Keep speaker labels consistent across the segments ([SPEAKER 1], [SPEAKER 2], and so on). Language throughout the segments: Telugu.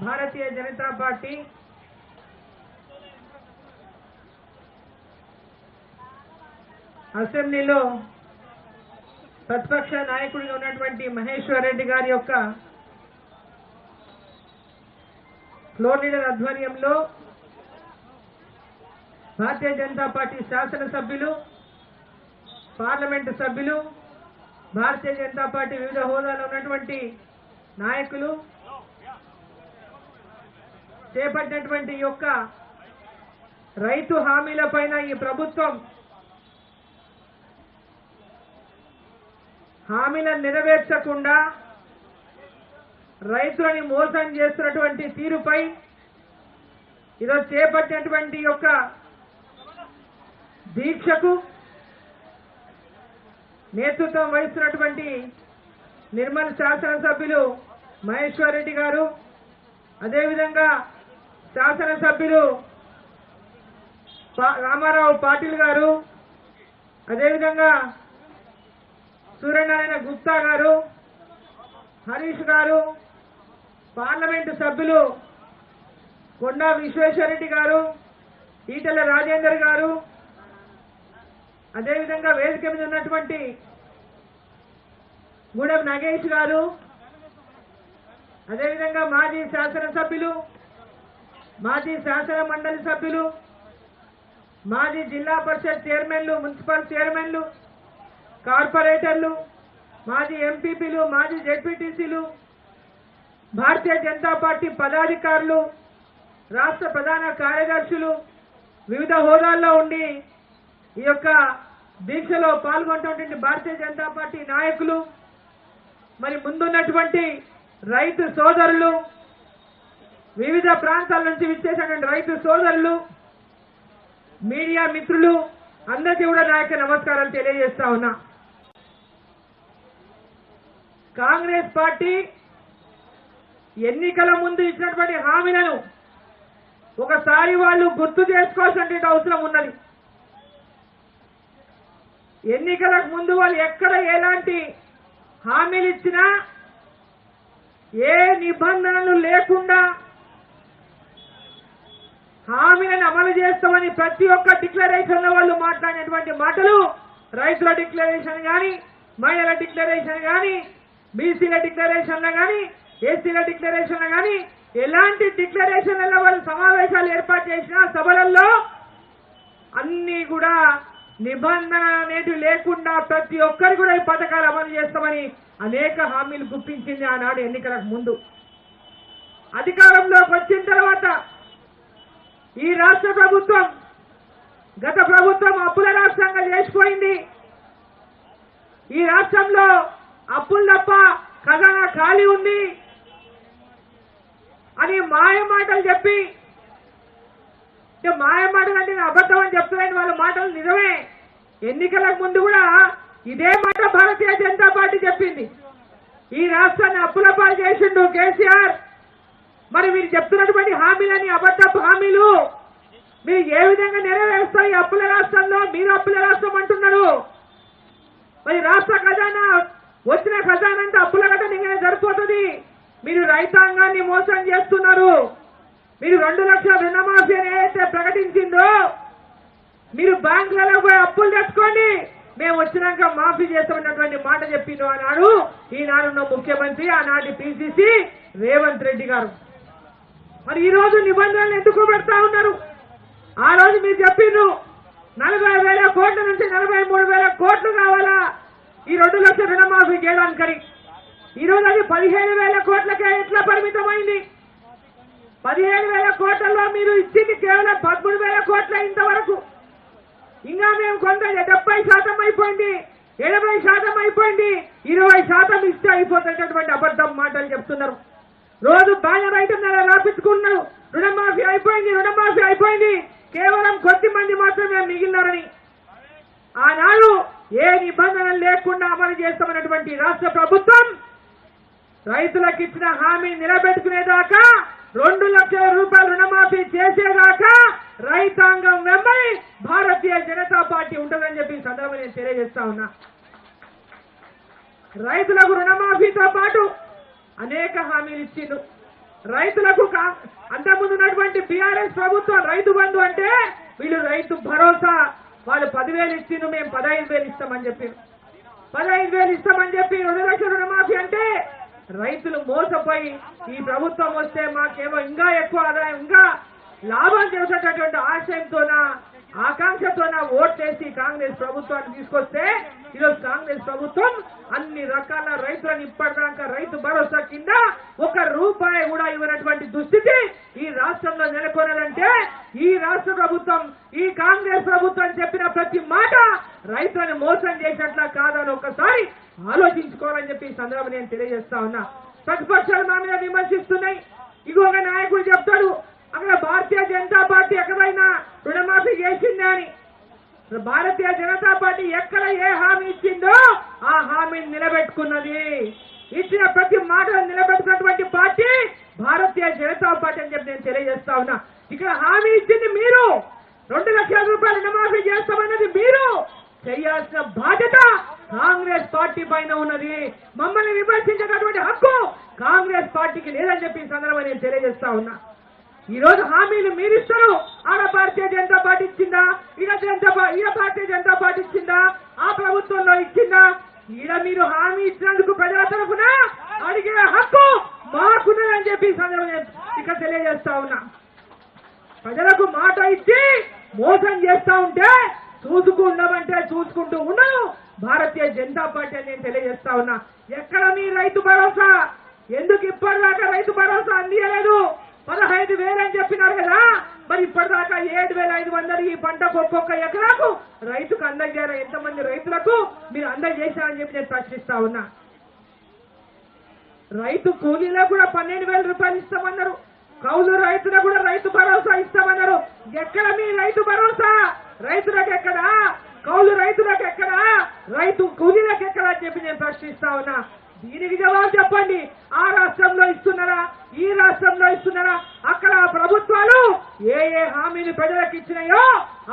[SPEAKER 1] భారతీయ జనతా పార్టీ అసెంబ్లీలో ప్రతిపక్ష నాయకుడిగా ఉన్నటువంటి మహేశ్వర్ రెడ్డి గారి యొక్క ఫ్లోర్ లీడర్ ఆధ్వర్యంలో భారతీయ జనతా పార్టీ శాసనసభ్యులు, పార్లమెంటు సభ్యులు, భారతీయ జనతా పార్టీ వివిధ హోదాలో ఉన్నటువంటి నాయకులు చేపట్టినటువంటి యొక్క రైతు హామీలపైన ఈ ప్రభుత్వం హామీలను నెరవేర్చకుండా రైతులని మోసం చేస్తున్నటువంటి తీరుపై ఈరోజు చేపట్టినటువంటి యొక్క దీక్షకు నేతృత్వం వహిస్తున్నటువంటి నిర్మల్ శాసనసభ్యులు మహేశ్వర్ రెడ్డి గారు, అదేవిధంగా శాసనసభ్యులు రామారావు పాటిల్ గారు, అదేవిధంగా సూర్యనారాయణ గుప్తా గారు, హరీష్ గారు, పార్లమెంటు సభ్యులు కొండా విశ్వేశ్వరరెడ్డి గారు, ఈటెల రాజేందర్ గారు, అదేవిధంగా వేదిక మీద ఉన్నటువంటి గూడెం నగేష్ గారు, అదేవిధంగా మాజీ శాసనసభ్యులు, మాజీ శాసన మండలి సభ్యులు, మాజీ జిల్లా పరిషత్ చైర్మన్లు, మున్సిపల్ చైర్మన్లు, కార్పొరేటర్లు, మాజీ ఎంపీపీలు, మాజీ జెడ్పీటీసీలు, భారతీయ జనతా పార్టీ పదాధికారులు, రాష్ట్ర ప్రధాన కార్యదర్శులు వివిధ హోదాల్లో ఉండి ఈ యొక్క దీక్షలో పాల్గొంటున్నటువంటి భారతీయ జనతా పార్టీ నాయకులు, మరి ముందున్నటువంటి రైతు సోదరులు, వివిధ ప్రాంతాల నుంచి విచ్చేసినటువంటి రైతు సోదరులు, మీడియా మిత్రులు అందరికీ కూడా నా యొక్క నమస్కారాలు తెలియజేస్తా ఉన్నా. కాంగ్రెస్ పార్టీ ఎన్నికల ముందు ఇచ్చినటువంటి హామీలను ఒకసారి వాళ్ళు గుర్తు చేసుకోవాల్సిన అవసరం ఉన్నది. ఎన్నికలకు ముందు వాళ్ళు ఎక్కడ ఎలాంటి హామీలు ఇచ్చినా ఏ నిబంధనలు లేకుండా హామీలను అమలు చేస్తామని ప్రతి ఒక్క డిక్లరేషన్ లో వాళ్ళు మాట్లాడినటువంటి మాటలు, రైతుల డిక్లరేషన్ కానీ, మహిళల డిక్లరేషన్ కానీ, బీసీల డిక్లరేషన్లు కానీ, ఎస్సీల డిక్లరేషన్లు కానీ, ఎలాంటి డిక్లరేషన్లలో వాళ్ళు సమావేశాలు ఏర్పాటు చేసిన సభలలో అన్ని కూడా నిబంధన అనేది లేకుండా ప్రతి ఒక్కరు కూడా ఈ పథకాలు అమలు చేస్తామని అనేక హామీలు గుప్పించింది ఆనాడు ఎన్నికలకు ముందు. అధికారంలోకి వచ్చిన తర్వాత ఈ రాష్ట్ర ప్రభుత్వం గత ప్రభుత్వం అప్పుల రాష్ట్రంగా చేసిపోయింది. ఈ రాష్ట్రంలో అప్పులు తప్ప ఖజానా ఖాళీ ఉంది అని మాయ మాటలు చెప్పి, మాయ మాటలు అంటే అబద్ధం అని చెప్తున్నారని వాళ్ళ మాటలు నిజమే. ఎన్నికలకు ముందు కూడా ఇదే మాట భారతీయ జనతా పార్టీ చెప్పింది. ఈ రాష్ట్రాన్ని అప్పుల పాలు చేసిండు కేసీఆర్. మరి మీరు చెప్తున్నటువంటి హామీలని అబద్ధపు హామీలు మీరు ఏ విధంగా నెరవేరుస్తాయి? అప్పుల రాష్ట్రంలో మీరు అప్పుల రాష్ట్రం అంటున్నారు. మరి రాష్ట్ర ఖజానా వచ్చిన ఖజానా అంతా అప్పుల ఖజానా సరిపోతుంది. మీరు రైతాంగాన్ని మోసం చేస్తున్నారు. మీరు 2 లక్షల రుణమాఫీ ఏదైతే ప్రకటించిందో మీరు బ్యాంకులలో పోయి అప్పులు తెచ్చుకోండి, మేము వచ్చినాక మాఫీ చేస్తామన్నటువంటి మాట చెప్పిండు ఆనాడు ఈనాడున్న ముఖ్యమంత్రి, ఆనాటి పిసిసి రేవంత్ రెడ్డి గారు. మరి ఈ రోజు నిబంధనలు ఎందుకు పెడతా ఉన్నారు? ఆ రోజు మీరు చెప్పిండ్రు 40,000 కోట్ల నుంచి 43,000 కోట్లు కావాలా ఈ 2 లక్షల రుణమాఫీ చేయడానికని. ఈ రోజు అది 15,000 కోట్లకే ఎట్లా పరిమితమైంది? 15,000 కోట్లలో మీరు ఇచ్చింది కేవలం 13,000 కోట్ల ఇంతవరకు. ఇంకా మేము కొంత 70% అయిపోయింది, 80% అయిపోయింది, 20% ఇస్తే అయిపోతున్నటువంటి అబద్ధం మాటలు చెప్తున్నారు. రోజు బ్యానర్ ఐటమ్ రాపించుకున్నారు, రుణమాఫీ అయిపోయింది, రుణమాఫీ అయిపోయింది, కేవలం కొద్ది మంది మాత్రమే మిగిలినారని. ఆనాడు ఏ నిబంధనలు లేకుండా అమలు చేస్తామన్నటువంటి రాష్ట్ర ప్రభుత్వం రైతులకు ఇచ్చిన హామీ నిలబెట్టుకునేదాకా 2 లక్షల రూపాయల రుణమాఫీ చేసేదాకా రైతాంగం వెంబడి భారతీయ జనతా పార్టీ ఉంటుందని చెప్పి సందర్భంగా నేను తెలియజేస్తా ఉన్నా. రైతులకు రుణమాఫీతో పాటు అనేక హామీలు ఇచ్చిండు. రైతులకు అంతకుముందు ఉన్నటువంటి బీఆర్ఎస్ ప్రభుత్వం రైతు బంధు అంటే వీళ్ళు రైతు భరోసా వాళ్ళు 10,000 ఇచ్చిండు, మేము 15,000 ఇస్తామని చెప్పారు. 15,000 ఇస్తామని చెప్పి 2 లక్షల రుణమాఫీ అంటే రైతులు మోసపోయి ఈ ప్రభుత్వం వస్తే మాకేమో ఇంకా ఎక్కువ ఆదాయం ఇంకా లాభం చేసేటటువంటి ఆశయంతోన ఆకాంక్షతోన ఓట్లేసి కాంగ్రెస్ ప్రభుత్వాన్ని తీసుకొస్తే ఈరోజు కాంగ్రెస్ ప్రభుత్వం అన్ని రకాల రైతులను ఇప్పటిదాకా రైతు భరోసా కింద 1 రూపాయి కూడా ఇవ్వనటువంటి దుస్థితి ఈ రాష్ట్రంలో నెలకొనాలంటే ఈ రాష్ట్ర ప్రభుత్వం ఈ కాంగ్రెస్ ప్రభుత్వం చెప్పిన ప్రతి మాట రైతులను మోసం చేసినట్లా కాదని ఒకసారి ఆలోచించుకోవాలని చెప్పి ఈ సందర్భంగా నేను తెలియజేస్తా ఉన్నా. ప్రతిపక్షాలు మా మీద విమర్శిస్తున్నాయి. ఇంకొక నాయకుడు చెప్తాడు అక్కడ భారతీయ జనతా పార్టీ ఎక్కడైనా రుణమాఫీ చేసిందే అని. భారతీయ జనతా పార్టీ ఎక్కడ ఏ హామీ ఇచ్చిందో ఆ హామీని నిలబెట్టుకున్నది. ఇచ్చిన ప్రతి మాటను నిలబెట్టుకున్నటువంటి పార్టీ భారతీయ జనతా పార్టీ అని చెప్పి నేను తెలియజేస్తా ఉన్నా. ఇక్కడ హామీ ఇచ్చింది మీరు, 2 లక్షల రూపాయలు రుణమాఫీ చేస్తామన్నది మీరు. చేయాల్సిన బాధ్యత కాంగ్రెస్ పార్టీ పైన ఉన్నది. మమ్మల్ని విమర్శించేటటువంటి హక్కు కాంగ్రెస్ పార్టీకి లేదని చెప్పి ఈ సందర్భంగా నేను తెలియజేస్తా ఉన్నా. ఈ రోజు హామీలు మీరిస్తారు, ఆడ భారతీయ జనతా పార్టీ ఇచ్చిందా, ఈడ భారతీయ జనతా పార్టీ ఇచ్చిందా, ఆ ప్రభుత్వంలో ఇచ్చిందా? ఈడ మీరు హామీ ఇచ్చినందుకు ప్రజల తరఫున అడిగే హక్కు మాకున్నదని చెప్పి ఈ సందర్భంగా ఇక్కడ తెలియజేస్తా ఉన్నా. ప్రజలకు మాట ఇచ్చి మోసం చేస్తా ఉంటే చూసుకుంటామంటే చూసుకుంటూ ఉండను భారతీయ జనతా పార్టీ అని నేను తెలియజేస్తా ఉన్నా. ఎక్కడ మీ రైతు భరోసా? ఎందుకు ఇప్పటిదాకా రైతు భరోసా అందియలేదు? 15,000 అని చెప్పినారు కదా, మరి ఇప్పటిదాకా 7,500 ఈ పంటకు ఒక్కొక్క ఎకరాకు రైతుకు అందజేయారు. ఎంతమంది రైతులకు మీరు అందజేశారని చెప్పి నేను ప్రశ్నిస్తా ఉన్నా. రైతు కూలీలకు కూడా 12,000 రూపాయలు ఇస్తామన్నారు. కౌలు రైతులకు కూడా రైతు భరోసా ఇస్తామన్నారు. ఎక్కడ మీ రైతు భరోసా? రైతులకు ఎక్కడా? కౌలు రైతులకు ఎక్కడా? రైతు కూలీలకు ఎక్కడా అని చెప్పి నేను ప్రశ్నిస్తా ఉన్నా. దీనికి జవాబు చెప్పండి. ఆ రాష్ట్రంలో ఇస్తున్నారా, ఈ రాష్ట్రంలో ఇస్తున్నారా? అక్కడ ప్రభుత్వాలు ఏ హామీని ప్రజలకు ఇచ్చినాయో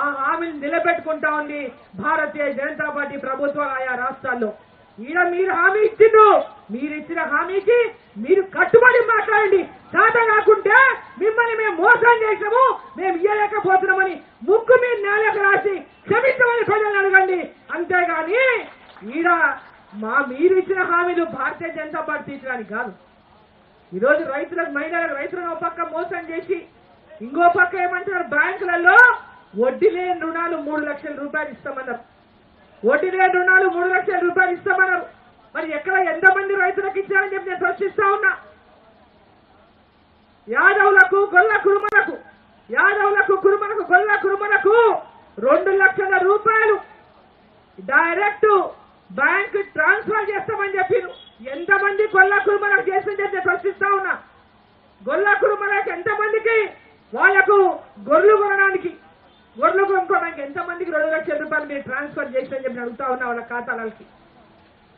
[SPEAKER 1] ఆ హామీని నిలబెట్టుకుంటా ఉంది భారతీయ జనతా పార్టీ ప్రభుత్వం ఆయా రాష్ట్రాల్లో. ఈడ మీరు హామీ ఇచ్చిండు, మీరు ఇచ్చిన హామీకి మీరు కట్టుబడి మాట్లాడండి. చేత కాకుంటే మిమ్మల్ని మేము మోసం చేసాము, మేము ఇయ్యలేకపోతున్నామని ముక్కు మీద నేలకు రాసి క్షమించమని ప్రజలను అడగండి. అంతేగాని ఈడ మీరు ఇచ్చిన హామీలు భారతీయ జనతా పార్టీ ఇచ్చడానికి కాదు. ఈరోజు రైతులను ఒక పక్క మోసం చేసి ఇంకో పక్క ఏమంటారు, బ్యాంకులలో వడ్డీ లేని రుణాలు 3 లక్షల రూపాయలు ఇస్తామన్నారు. వడ్డీ లేని రుణాలు 3 లక్షల రూపాయలు ఇస్తామన్నారు. మరి ఎక్కడ ఎంతమంది రైతులకు ఇచ్చారని చెప్పి నేను ప్రశ్నిస్తా ఉన్నా. యాదవులకు గొల్ల కురుమలకు 2 లక్షల రూపాయలు డైరెక్ట్ బ్యాంక్ ట్రాన్స్ఫర్ చేస్తామని చెప్పారు. ఎంతమంది గొల్ల కురుమలకు చేసిందని చెప్పి ప్రశ్నిస్తా ఉన్నా. గొల్ల కురుమలకు ఎంతమందికి వాళ్లకు గొర్రెలు కొనుక్కోవడానికి ఎంతమందికి 2 లక్షల రూపాయలు మీరు ట్రాన్స్ఫర్ చేసిందని చెప్పి అడుగుతా ఉన్నా. వాళ్ళ ఖాతాలకి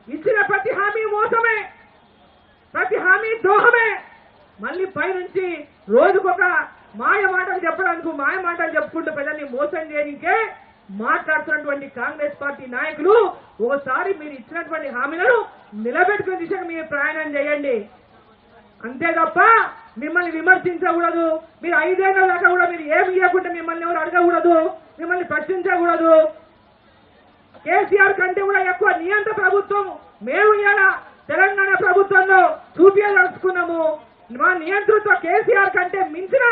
[SPEAKER 1] ఇచ్చిన ప్రతి హామీ మోసమే, ప్రతి హామీ ద్రోహమే. మళ్ళీ పైనుంచి రోజుకొక మాయ మాటలు చెప్పుకుంటూ ప్రజల్ని మోసం చేయడానికే మాట్లాడుతున్నటువంటి కాంగ్రెస్ పార్టీ నాయకులు ఒకసారి మీరు ఇచ్చినటువంటి హామీలను నిలబెట్టుకునే దిశగా మీరు ప్రయాణం చేయండి. అంతే తప్ప మిమ్మల్ని విమర్శించకూడదు. మీరు 5 ఏళ్ల దాకా కూడా మీరు ఏమి ఇవ్వకుండా మిమ్మల్ని ఎవరు అడగకూడదు, మిమ్మల్ని ప్రశ్నించకూడదు. కేసీఆర్ కంటే కూడా ఎక్కువ నియంత్ర ప్రభుత్వం మేము ఇలా తెలంగాణ ప్రభుత్వంలో చూపించదలుచుకున్నాము. మా నియంతృత్వ కేసీఆర్ కంటే మించిన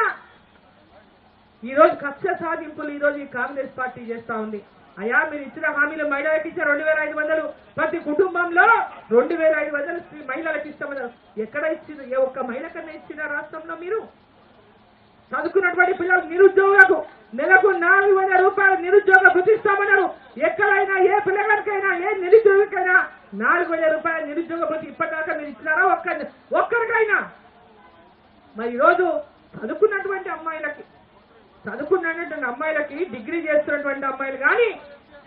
[SPEAKER 1] ఈ రోజు కక్ష సాధింపులు ఈ రోజు ఈ కాంగ్రెస్ పార్టీ చేస్తా ఉంది. అయ్యా మీరు ఇచ్చిన హామీలు మహిళలకు ఇచ్చిన 2,500 ప్రతి కుటుంబంలో 2,500 మహిళలకు ఇస్తామన్నారు. ఎక్కడ ఇచ్చింది? ఏ ఒక్క మహిళ కన్నా ఇచ్చిన రాష్ట్రంలో? మీరు చదువుకున్నటువంటి పిల్లలకు నిరుద్యోగులకు నెలకు 4,000 రూపాయలు నిరుద్యోగ భృతిస్తామన్నారు. ఎక్కడైనా ఏ పిల్లగానికైనా ఏ నిరుద్యోగికైనా 4,000 రూపాయల నిరుద్యోగ భృతి ఇప్పటిదాకా మీరు ఇచ్చినారా ఒక్కరికైనా? మరి ఈరోజు చదువుకున్నటువంటి అమ్మాయిలకి డిగ్రీ చేస్తున్నటువంటి అమ్మాయిలు కానీ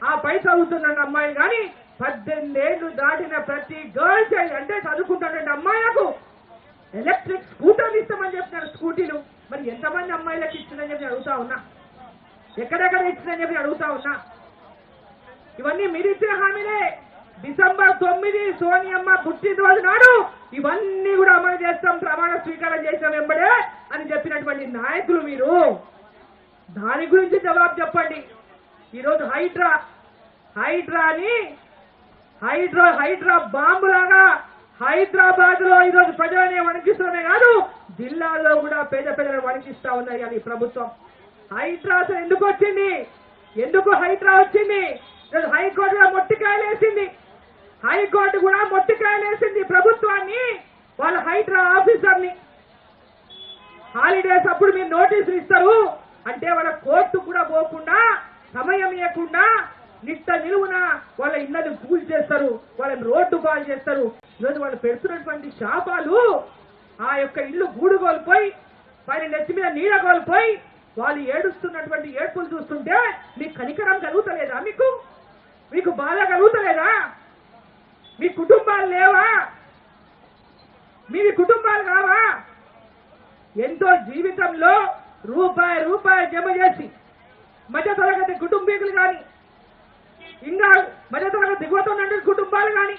[SPEAKER 1] ఆ పై చదువుతున్న అమ్మాయిలు కానీ 18 ఏళ్లు దాటిన ప్రతి గర్ల్ చైల్డ్ అంటే చదువుకుంటున్నటువంటి అమ్మాయిలకు ఎలక్ట్రిక్ స్కూటర్లు ఇస్తామని చెప్తున్నారు. స్కూటీలు మరి ఎంతమంది అమ్మాయిలకు ఇచ్చిందని చెప్పి అడుగుతా ఉన్నా. ఎక్కడెక్కడ ఇచ్చిందని చెప్పి అడుగుతా ఉన్నా. ఇవన్నీ మీరు ఇచ్చిన హామీలే. డిసెంబర్ 9 సోనియమ్మ పుట్టినరోజు నాడు ఇవన్నీ కూడా అమలు చేస్తాం, ప్రమాణ స్వీకారం చేసిన వెంబడే అని చెప్పినటువంటి నాయకులు మీరు. దాని గురించి జవాబు చెప్పండి. ఈరోజు హైడ్రా బాంబులాగా హైదరాబాద్ లో ఈరోజు ప్రజలనే వణికిస్తూనే కాదు, జిల్లాల్లో కూడా పేద ప్రజలను వణికిస్తా ఉన్నాయి అది ప్రభుత్వం. హైడ్రా అసలు ఎందుకు వచ్చింది? ఎందుకు హైడ్రా వచ్చింది? ఈరోజు హైకోర్టు కూడా మొట్టికాయలేసింది. హైకోర్టు కూడా మొట్టికాయలేసింది ప్రభుత్వాన్ని, వాళ్ళ హైడ్రా ఆఫీసర్ని. హాలిడేస్ అప్పుడు మీరు నోటీసులు ఇస్తారు అంటే వాళ్ళ కోర్టు కూడా పోకుండా, సమయం ఇవ్వకుండా నిట్ట నిలువున వాళ్ళ ఇళ్ళని కూల్ చేస్తారు, వాళ్ళని రోడ్డు పాలు చేస్తారు. ఈరోజు వాళ్ళు పెడుతున్నటువంటి శాపాలు, ఆ యొక్క ఇల్లు గూడు కోల్పోయి పైన నెత్తి మీద నీడ కోల్పోయి వాళ్ళు ఏడుస్తున్నటువంటి ఏడ్పులు చూస్తుంటే మీకు కనికరం కలుగుతలేదా? మీకు బాధ కలుగుతలేదా? మీ కుటుంబాలు లేవా? మీవి కుటుంబాలు కావా? ఎంతో జీవితంలో రూపాయి జమ చేసి మధ్యతరగతి కుటుంబీకులు కానీ, ఇంకా మధ్యతరగతి దిగువతున్న కుటుంబాలు కానీ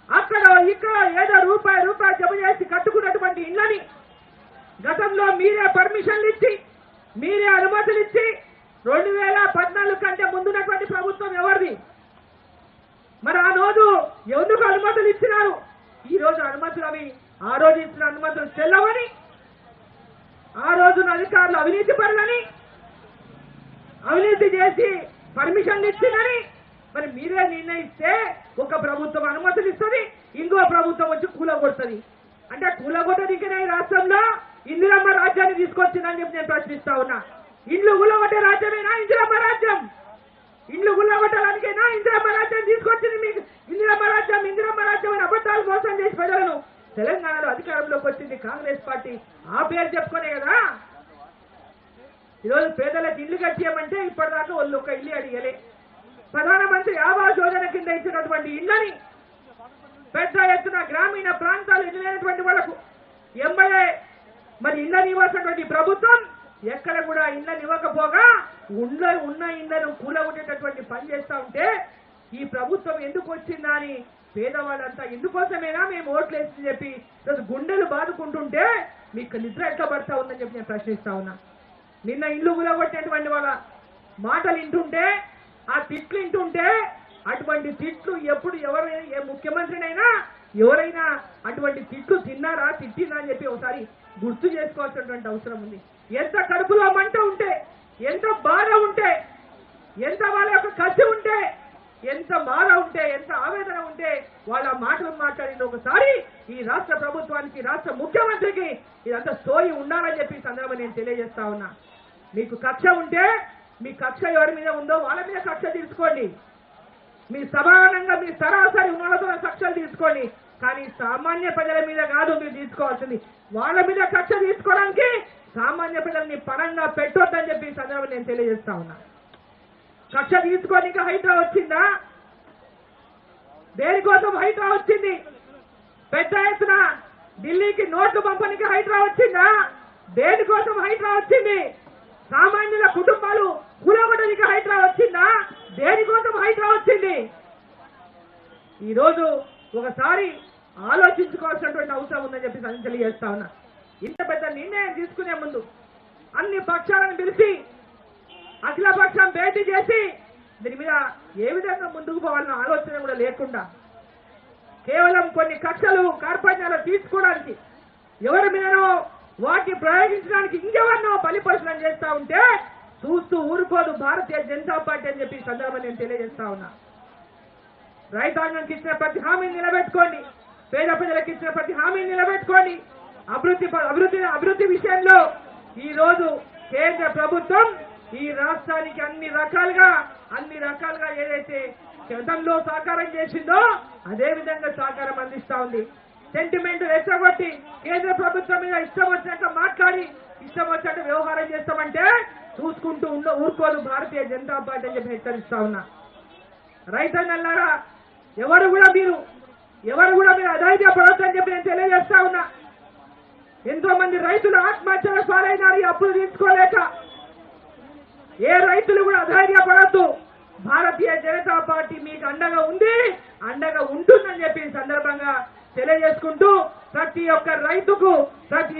[SPEAKER 1] అక్కడ ఇక్కడ ఏదో రూపాయి జమ చేసి కట్టుకున్నటువంటి ఇళ్ళని గతంలో మీరే పర్మిషన్లు ఇచ్చి, మీరే అనుమతులు ఇచ్చి 2014 కంటే ముందున్నటువంటి ప్రభుత్వం ఎవరిది? మరి ఆ రోజు ఎందుకు అనుమతులు ఇచ్చినారు? ఈ రోజు అనుమతులు అవి ఆ రోజు ఇచ్చిన అనుమతులు చెల్లవని, ఆ రోజున అధికారులు అవినీతి పరులని, అవినీతి చేసి పర్మిషన్లు ఇచ్చిందని మరి మీరే నిర్ణయిస్తే ఒక ప్రభుత్వం అనుమతులు ఇస్తుంది, ఇంకో ప్రభుత్వం వచ్చి కూలగొడుతుంది. అంటే కూలగొట్టదికనే ఈ రాష్ట్రంలో ఇందిరమ్మ రాజ్యాన్ని తీసుకొచ్చిందని చెప్పి నేను ప్రశ్నిస్తా ఉన్నా. ఇండ్లు కూలగొట్టే రాజ్యమేనా ఇందిరమ్మ రాజ్యం? ఇండ్లు గుల్లగొట్టడానికైనా ఇందిరమ్మ రాజ్యం తీసుకొచ్చింది మీకు. ఇందిరమ్మ రాజ్యం అని అబద్ధాలు మోసం చేసి ప్రజలను తెలంగాణలో అధికారంలోకి వచ్చింది కాంగ్రెస్ పార్టీ. ఆ పేరు చెప్పుకునే కదా ఈరోజు పేదలకు ఇల్లు కట్టియమంటే ఇప్పటిదాకా వాళ్ళు ఒక ఇల్లు అడిగలే. ప్రధానమంత్రి ఆవాస్ యోజన కింద ఇచ్చినటువంటి ఇళ్ళని పెద్ద ఎత్తున గ్రామీణ ప్రాంతాలు ఇల్లు లేనటువంటి వాళ్లకు ఎంబడే మరి ఇళ్ళని ఇవ్వాల్సినటువంటి ప్రభుత్వం ఎక్కడ కూడా ఇళ్ళని ఇవ్వకపోగా ఉన్న ఇళ్లను కూలగొట్టేటటువంటి పని చేస్తా ఉంటే ఈ ప్రభుత్వం ఎందుకు వచ్చిందా అని పేదవాళ్ళంతా ఎందుకోసమేనా మేము ఓట్లేసి చెప్పి ఈరోజు గుండెలు బాదుకుంటుంటే మీకు నిద్ర ఎట్లా పడతా ఉందని చెప్పి నేను ప్రశ్నిస్తా ఉన్నా. నిన్న ఇల్లు కూలగొట్టేటువంటి వాళ్ళ మాటలు వింటుంటే, ఆ తిట్లు వింటుంటే, అటువంటి తిట్లు ఎప్పుడు ఏ ముఖ్యమంత్రినైనా ఎవరైనా అటువంటి తిట్లు తిన్నారా, తిట్టినా అని చెప్పి ఒకసారి గుర్తు చేసుకోవాల్సినటువంటి అవసరం ఉంది. ఎంత కడుపులో మంట ఉంటే, ఎంత బాధ ఉంటే, ఎంత వాళ్ళ యొక్క కసి ఉంటే, ఎంత బాధ ఉంటే, ఎంత ఆవేదన ఉంటే వాళ్ళ మాటలు మాట్లాడిన ఒకసారి ఈ రాష్ట్ర ప్రభుత్వానికి, రాష్ట్ర ముఖ్యమంత్రికి ఇదంతా సోయి ఉండాలని చెప్పి సందర్భంగా నేను తెలియజేస్తా ఉన్నా. మీకు కక్ష ఉంటే మీ కక్ష ఎవరి మీద ఉందో వాళ్ళ మీద కక్ష తీర్చుకోండి. మీ సమానంగా మీ సరాసరి ఉన్నతో కక్షలు తీర్చుకోండి. కానీ సామాన్య ప్రజల మీద కాదు మీరు తీసుకోవాల్సింది. వాళ్ళ మీద కక్ష తీసుకోవడానికి సామాన్య ప్రజల్ని పరంగా పెట్టొద్దని చెప్పి సందర్భంగా నేను తెలియజేస్తా ఉన్నా. కక్ష తీసుకోనికి హైడ్రా వచ్చిందా? దేనికోసం హైడ్రా వచ్చింది? పెద్ద ఎత్తున ఢిల్లీకి నోట్లు పంపడానికి హైడ్రా వచ్చిందా? దేనికోసం హైడ్రా వచ్చింది? సామాన్యుల కుటుంబాలు కూలగొట్టడానికి హైడ్రా వచ్చిందా? దేనికోసం హైడ్రా వచ్చింది? ఈరోజు ఒకసారి ఆలోచించుకోవాల్సినటువంటి అవసరం ఉందని చెప్పి తెలియజేస్తా ఉన్నా. ఇంత పెద్ద నిర్ణయం తీసుకునే ముందు అన్ని పక్షాలను పిలిచి అఖిలపక్షం భేటీ చేసి దీని మీద ఏ విధంగా ముందుకు పోవాలన్న ఆలోచన కూడా లేకుండా కేవలం కొన్ని కక్షలు కార్పణ్యాలు తీసుకోవడానికి ఎవరి మీదనో వాటిని ప్రయోగించడానికి ఇంకెవరినో బలిపరిశీలన చేస్తా ఉంటే చూస్తూ ఊరుకోదు భారతీయ జనతా పార్టీ అని చెప్పి సందర్భంగా నేను తెలియజేస్తా ఉన్నా. రైతాంగానికి ఇచ్చిన ప్రతి హామీని నిలబెట్టుకోండి, పేద ప్రజలకు ఇచ్చిన ప్రతి హామీని నిలబెట్టుకోండి. అభివృద్ధి విషయంలో ఈ రోజు కేంద్ర ప్రభుత్వం ఈ రాష్ట్రానికి అన్ని రకాలుగా ఏదైతే గతంలో సహకారం చేసిందో అదే విధంగా సహకారం అందిస్తా ఉంది. సెంటిమెంట్ రెచ్చగొట్టి కేంద్ర ప్రభుత్వం మీద ఇష్టం వచ్చినట్టు మాట్లాడి ఇష్టం వచ్చినట్టు వ్యవహారం చేస్తామంటే చూసుకుంటూ ఊరుకోదు భారతీయ జనతా పార్టీ అని చెప్పి హెచ్చరిస్తా ఉన్నా. రైతన్నలారా ఎవరు కూడా మీరు అధైర్యపడొద్దని చెప్పి నేను తెలియజేస్తా ఉన్నా. ఎంతో మంది రైతులు ఆత్మహత్యల పాలైనారు ఈ అప్పులు తీసుకోలేక. ఏ రైతులు కూడా అధైర్యపడొద్దు. భారతీయ జనతా పార్టీ మీకు అండగా ఉంది, అండగా ఉంటుందని చెప్పి సందర్భంగా తెలియజేసుకుంటూ ప్రతి ఒక్క రైతుకు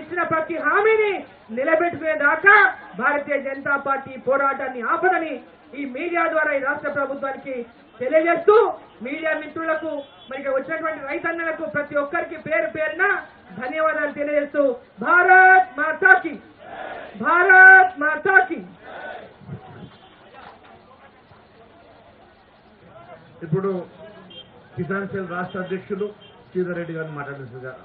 [SPEAKER 1] ఇచ్చిన ప్రతి హామీని నిలబెట్టుకునేదాకా భారతీయ జనతా పార్టీ పోరాటాన్ని ఆపదని ఈ మీడియా ద్వారా ఈ రాష్ట్ర ప్రభుత్వానికి తెలియజేస్తూ, మీడియా మిత్రులకు మరి వచ్చినటువంటి రైతన్నలకు ప్రతి ఒక్కరికి పేరు పేరున ధన్యవాదాలు తెలియజేస్తూ భారత్ మాతాకి, భారత్ మాతాకి.
[SPEAKER 2] ఇప్పుడు కిసాన్ సెల్ రాష్ట్ర అధ్యక్షులు శ్రీధర్ రెడ్డి గారిని మాట్లాడుతున్నారు.